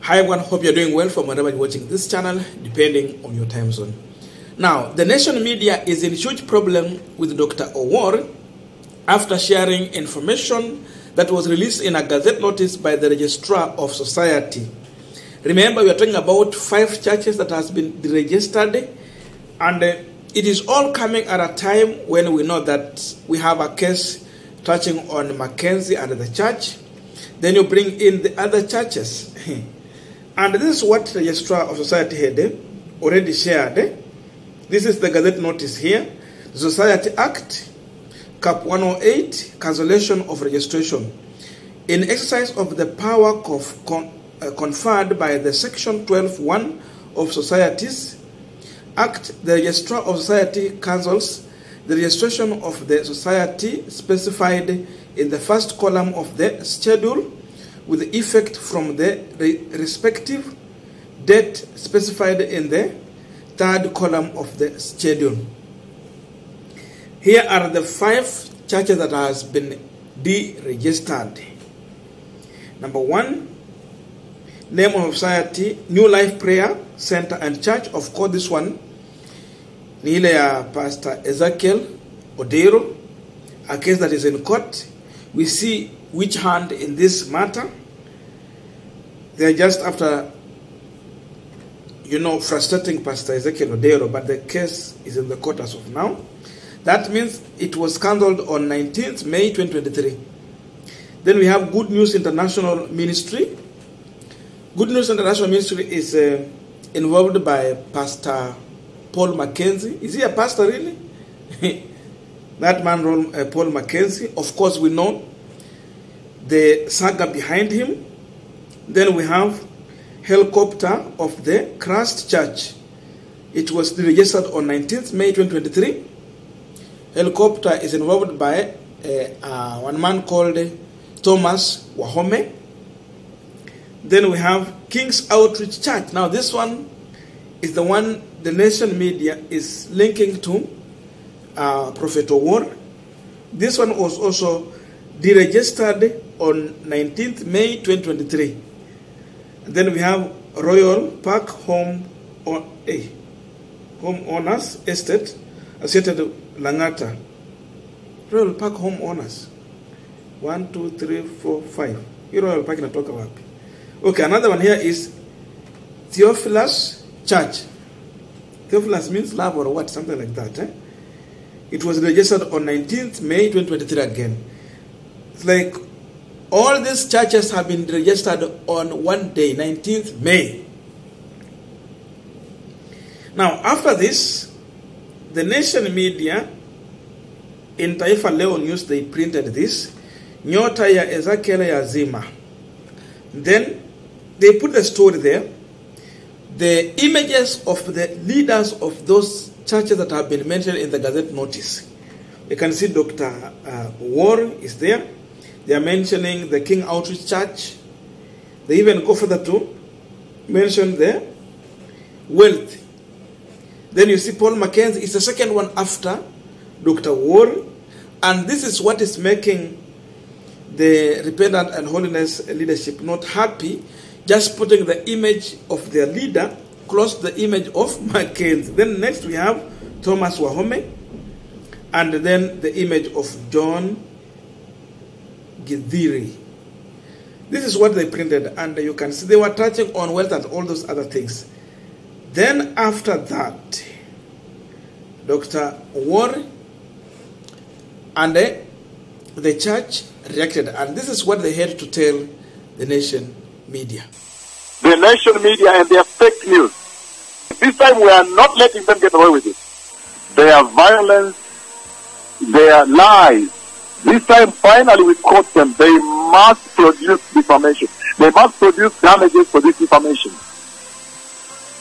Hi everyone, hope you're doing well from wherever you're watching this channel, depending on your time zone. Now, the nation media is in huge problem with Dr. Owuor after sharing information that was released in a gazette notice by the Registrar of Society. Remember, we are talking about 5 churches that has been deregistered, and it is all coming at a time when we know that we have a case touching on Mackenzie and the church. Then you bring in the other churches. And this is what the Registrar of Society had already shared. This is the gazette notice here. The Society Act, Cap 108, cancellation of registration. In exercise of the power conferred by the Section 12(1) of Societies Act, the Registrar of Society cancels the registration of the society specified in the first column of the schedule with effect from the respective date specified in the third column of the schedule. Here are the 5 churches that has been deregistered. Number 1, name of society, New Life Prayer Center and Church. Of course, this one ni ile ya Pastor Ezekiel Odero, a case that is in court. We see which hand in this matter. They are just after, frustrating Pastor Ezekiel Odero, but the case is in the court as of now. That means it was cancelled on 19th May 2023. Then we have Good News International Ministry. Good News International Ministry is involved by Pastor Paul Mackenzie. Is he a pastor really? That man, Paul Mackenzie. Of course, we know the saga behind him. Then we have Helicopter of the Christ Church. It was registered on 19th May 2023. Helicopter is involved by one man called Thomas Wahome. Then we have King's Outreach Church. Now this one is the one the nation media is linking to Prophet Owuor. This one was also deregistered on 19th May 2023. Then we have Royal Park Home Owners Estate, Associated Langata. Royal Park Home Owners. 1, 2, 3, 4, 5. Hii Royal Park inatoka wapi? Okay, another one here is Theophilus Church. Theophilus means love or what? Something like that. It was registered on 19th May 2023 again. It's like all these churches have been registered on one day, 19th May. Now, after this, the nation media in Taifa Leo News, they printed this. Nyota ya Ezekiel ya Zima. Then they put the story there. The images of the leaders of those churches that have been mentioned in the gazette notice. You can see Dr. Owuor is there. They are mentioning the King Outreach Church. They even go further to mention the wealth. Then you see Paul Mackenzie is the second one after Dr. Owuor. And this is what is making the Repentant and Holiness leadership not happy, just putting the image of their leader close to the image of Mackenzie. Then next we have Thomas Wahome, and then the image of John Githiri. This is what they printed, and you can see they were touching on wealth and all those other things. Then after that, Dr. Owuor and the church reacted, and this is what they had to tell the nation media. The nation media and their fake news. This time we are not letting them get away with it. Their violence, their lies. This time finally we caught them. They must produce defamation. They must produce damages for this defamation.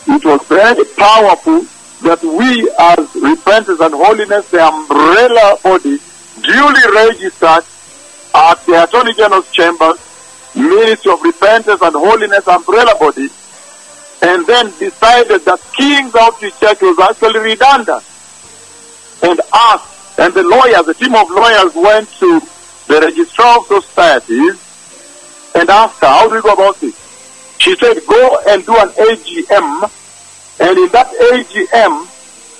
It was very powerful that we as Repentance and Holiness, the umbrella body, duly registered at the Attorney General's Chambers, Ministry of Repentance and Holiness umbrella body, and then decided that King's Outreach Church was actually redundant. And asked, and the lawyers, the team of lawyers went to the Registrar of Societies and asked her, how do we go about this? She said, go and do an AGM, and in that AGM,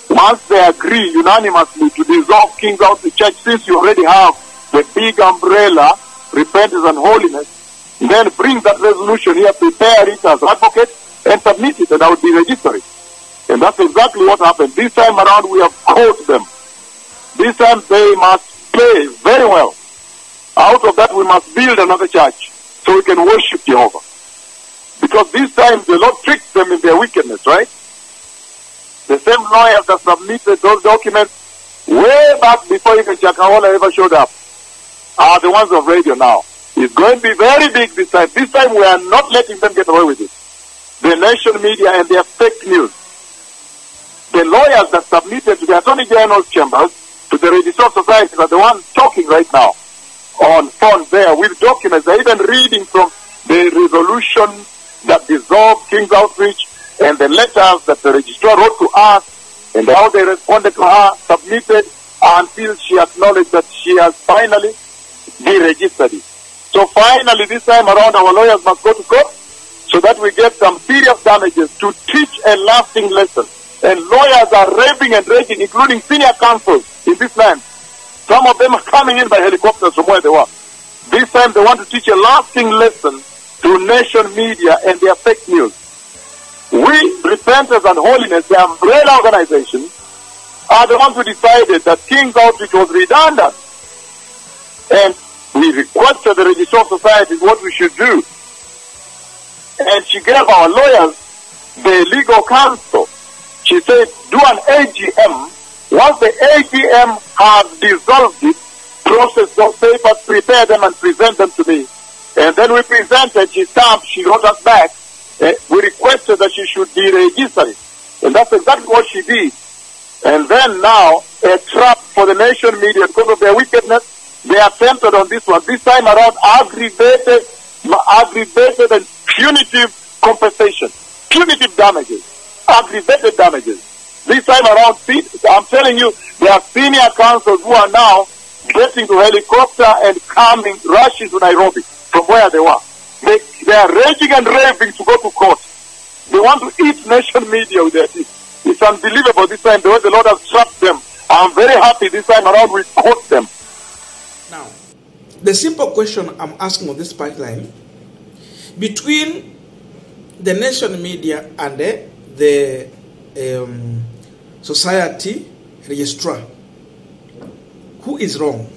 once they agree unanimously to dissolve King's Outreach Church, since you already have the big umbrella, repentance and holiness, then bring that resolution here, prepare it as advocate, and submit it, and I would be registering. And that's exactly what happened. This time around, we have caught them. This time, they must play very well. Out of that, we must build another church so we can worship Jehovah. Because this time, the Lord tricked them in their wickedness, right? The same lawyers that submitted those documents way back before even Gachagwa ever showed up are the ones of radio now. It's going to be very big this time. This time, we are not letting them get away with it. The nation media and their fake news. The lawyers that submitted to the Attorney General's chambers, to the Registrar of Societies, are the ones talking right now on phone there with documents. They're even reading from the resolution that dissolved King's Outreach and the letters that the registrar wrote to us and how they responded to her, submitted until she acknowledged that she has finally deregistered it. So finally, this time around, our lawyers must go to court so that we get some serious damages to teach a lasting lesson. And lawyers are raving and raging, including senior counsels in this land. Some of them are coming in by helicopters from where they were. This time they want to teach a lasting lesson to nation media and their fake news. We, Repentance and Holiness, the umbrella organization, are the ones who decided that King's Outreach was redundant. And we requested the Registrar of Societies what we should do. And she gave our lawyers the legal counsel. She said, do an AGM. Once the AGM has dissolved it, process those papers, prepare them and present them to me. And then we presented, she stamped, she wrote us back. We requested that she should deregister it. And that's exactly what she did. And then now, a trap for the nation media because of their wickedness, they attempted on this one. This time around, aggravated and punitive compensation. Punitive damages. Aggravated damages. This time around, I'm telling you, there are senior counsels who are now getting to helicopter and coming, rushing to Nairobi from where they were. They are raging and raving to go to court. They want to eat nation media with their teeth. It's unbelievable this time, the way the Lord has trapped them. I'm very happy this time around we caught them. Now, the simple question I'm asking on this pipeline, between the nation media and the society registrar, who is wrong?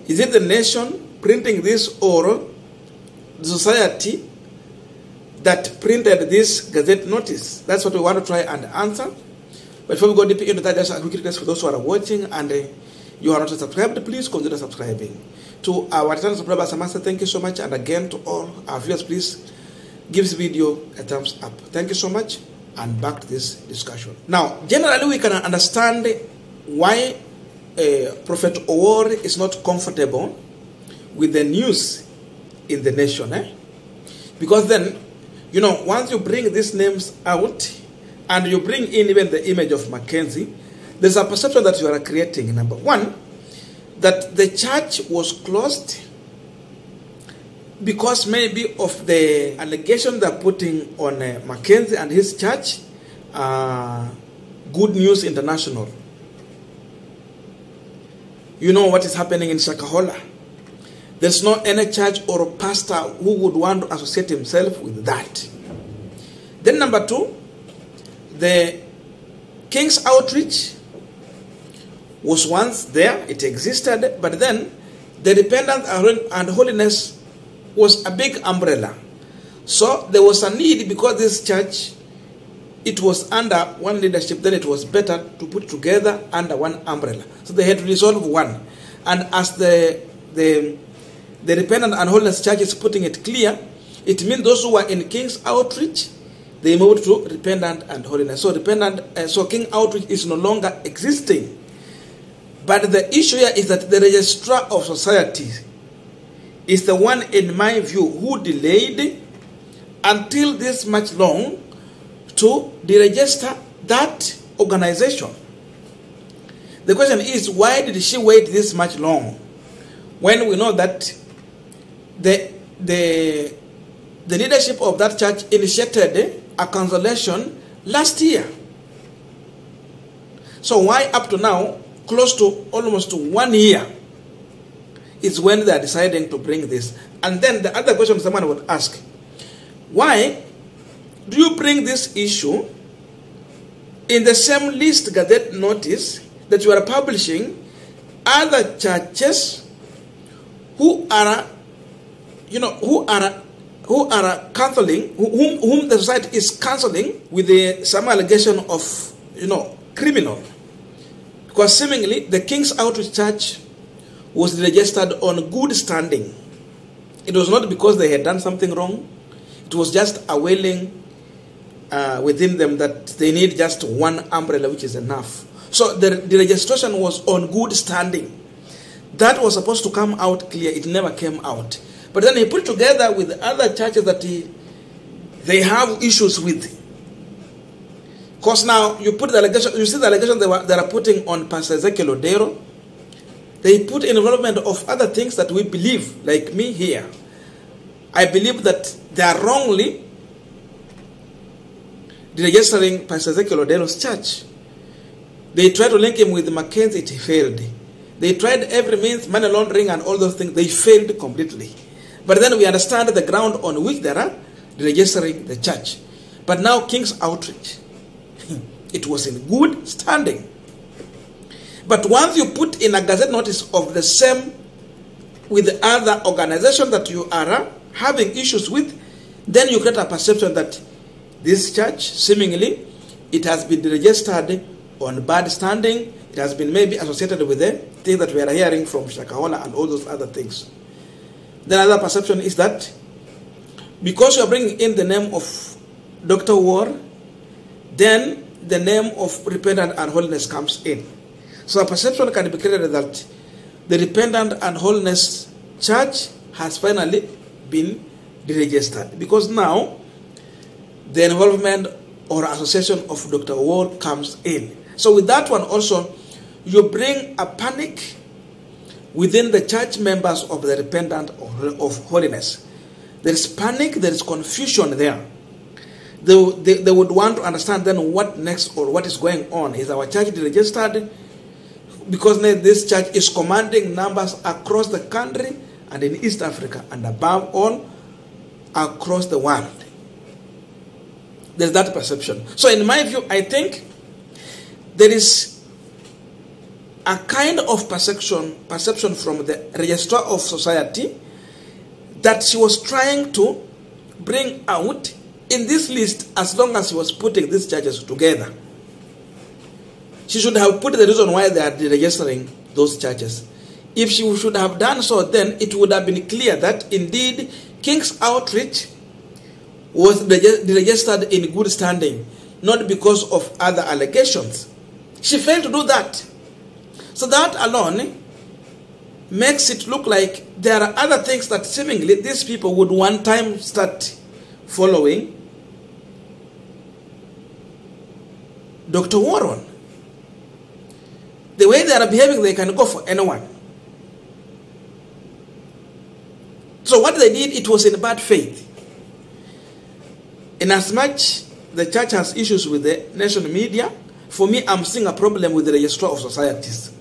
Is it the nation printing this or the society that printed this gazette notice? That's what we want to try and answer. But before we go deeper into that, just a quick request for those who are watching and you are not subscribed, please consider subscribing. To our channel subscribers, thank you so much. And again, to all our viewers, please give this video a thumbs up. Thank you so much. And back to this discussion. Now, generally, we can understand why Prophet Owuor is not comfortable with the news in the nation. Because then, you know, once you bring these names out and you bring in even the image of Mackenzie, there's a perception that you are creating. Number one, that the church was closed because maybe of the allegation they're putting on Mackenzie and his church, Good News International. You know what is happening in Shakahola. There's no any church or pastor who would want to associate himself with that. Then number two, the King's Outreach was once there, it existed, but then the Repentance and Holiness was a big umbrella. So there was a need, because this church, it was under one leadership, then it was better to put together under one umbrella. So they had to resolve one. And as the Repentance and Holiness Church is putting it clear, it means those who were in King's Outreach, they moved to Repentance and Holiness. So so King Outreach is no longer existing. But the issue here is that the Registrar of Societies is the one, in my view, who delayed until this much long to deregister that organization. The question is, why did she wait this much long when we know that the the leadership of that church initiated a cancellation last year. So why up to now, close to almost 1 year, is when they are deciding to bring this? And then the other question someone would ask, why do you bring this issue in the same list Gazette notice that you are publishing other churches who are, who are canceling, whom the society is canceling with some allegation of, criminal? Because seemingly the King's Outreach Church was registered on good standing. It was not because they had done something wrong. It was just a wailing within them that they need just one umbrella, which is enough. So the registration was on good standing. That was supposed to come out clear. It never came out. But then he put together with other churches that they have issues with. Because now you put the allegation, you see the allegation they are putting on Pastor Ezekiel Odero. They put involvement of other things that we believe, like me here. I believe that they are wrongly registering Pastor Ezekiel Odero's church. They tried to link him with Mackenzie, it failed. They tried every means, money laundering and all those things, they failed completely. But then we understand the ground on which they are registering the church. But now King's Outreach, it was in good standing. But once you put in a Gazette notice of the same with the other organization that you are having issues with, then you create a perception that this church, seemingly, it has been registered on bad standing. It has been maybe associated with the thing that we are hearing from Shakahola and all those other things. The other perception is that because you are bringing in the name of Dr. Owuor, then the name of Repentant and Holiness comes in. So a perception can be created that the Repentant and Holiness Church has finally been deregistered, because now the involvement or association of Dr. Owuor comes in. So with that one also, you bring a panic within the church members of the Repentant of Holiness. There is panic, there is confusion there. They would want to understand then what next or what is going on. Is our church deregistered? Because this church is commanding numbers across the country and in East Africa, and above all, across the world. There's that perception. So in my view, I think there is a kind of perception from the Registrar of Society that she was trying to bring out in this list as long as she was putting these churches together. She should have put the reason why they are deregistering those churches. If she should have done so, then it would have been clear that indeed King's Outreach was deregistered in good standing, not because of other allegations. She failed to do that. So that alone makes it look like there are other things that seemingly these people would one time start following Dr. Warren. The way they are behaving, they can go for anyone. So what they did, it was in bad faith. Inasmuch the church has issues with the nation media, for me, I'm seeing a problem with the Registrar of Societies.